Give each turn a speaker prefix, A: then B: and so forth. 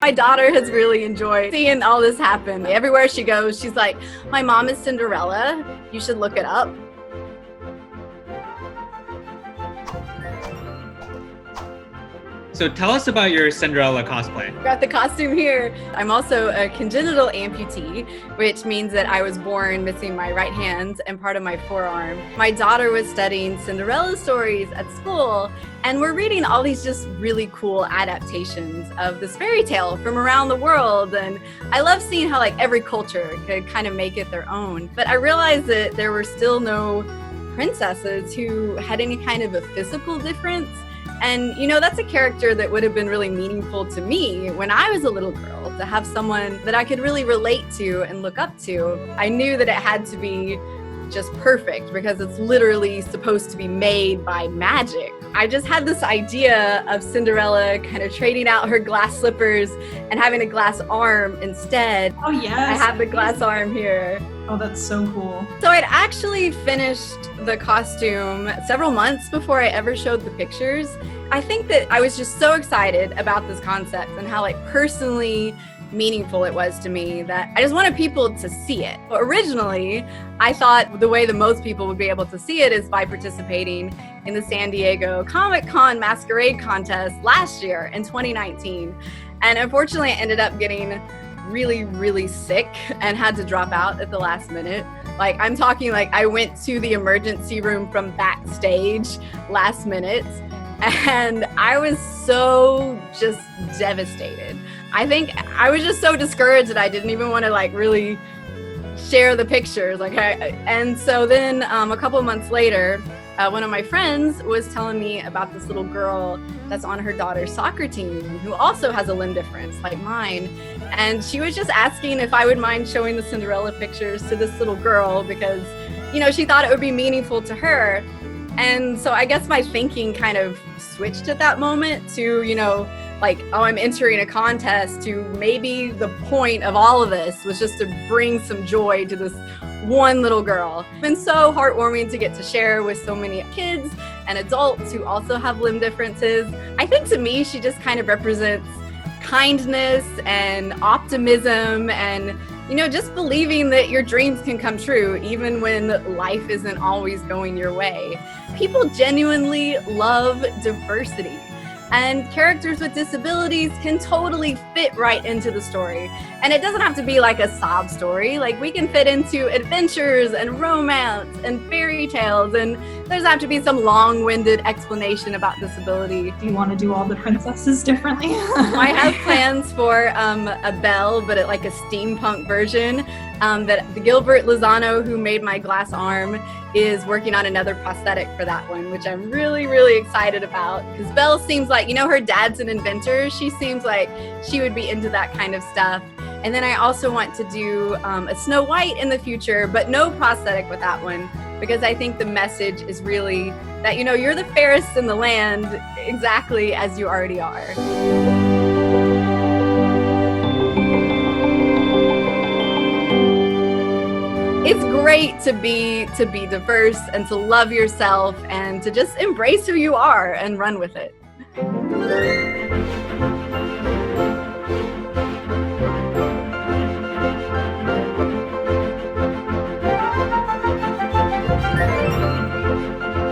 A: My daughter has really enjoyed seeing all this happen. Everywhere she goes, she's like, my mom is Cinderella. You should look it up.
B: So tell us about your Cinderella cosplay.
A: Got the costume here. I'm also a congenital amputee, which means that I was born missing my right hand and part of my forearm. My daughter was studying Cinderella stories at school, and we're reading all these just really cool adaptations of this fairy tale from around the world. And I love seeing how like every culture could kind of make it their own. But I realized that there were still no princesses who had any kind of a physical difference. And, you know, that's a character that would have been really meaningful to me when I was a little girl, to have someone that I could really relate to and look up to. I knew that it had to be just perfect because it's literally supposed to be made by magic. I just had this idea of Cinderella kind of trading out her glass slippers and having a glass arm instead.
C: Oh, yes.
A: I have the glass arm here.
C: Oh, that's so cool.
A: So I'd actually finished the costume several months before I ever showed the pictures. I think that I was just so excited about this concept and how like personally meaningful it was to me that I just wanted people to see it. But originally, I thought the way that most people would be able to see it is by participating in the San Diego Comic-Con Masquerade Contest last year in 2019. And unfortunately, I ended up getting really sick and had to drop out at the last minute. Like I'm talking like I went to the emergency room from backstage last minute and I was so just devastated. I think I was just so discouraged that I didn't even want to like really share the pictures. And so then a couple months later, one of my friends was telling me about this little girl that's on her daughter's soccer team who also has a limb difference like mine. And she was just asking if I would mind showing the Cinderella pictures to this little girl because, you know, she thought it would be meaningful to her. And so I guess my thinking kind of switched at that moment to, you know, like, oh, I'm entering a contest, to maybe the point of all of this was just to bring some joy to this one little girl. It's been so heartwarming to get to share with so many kids and adults who also have limb differences. I think to me, she just kind of represents kindness and optimism and, you know, just believing that your dreams can come true even when life isn't always going your way. People genuinely love diversity. And characters with disabilities can totally fit right into the story. And it doesn't have to be like a sob story. Like we can fit into adventures and romance and fairy tales, and there doesn't have to be some long-winded explanation about disability.
C: Do you want to do all the princesses differently?
A: I have plans for a Belle, but like a steampunk version. That Gilbert Lozano, who made my glass arm, is working on another prosthetic for that one, which I'm really excited about. Because Belle seems like, you know, her dad's an inventor. She seems like she would be into that kind of stuff. And then I also want to do a Snow White in the future, but no prosthetic with that one, because I think the message is really that, you know, you're the fairest in the land exactly as you already are. It's great to be diverse and to love yourself and to just embrace who you are and run with it.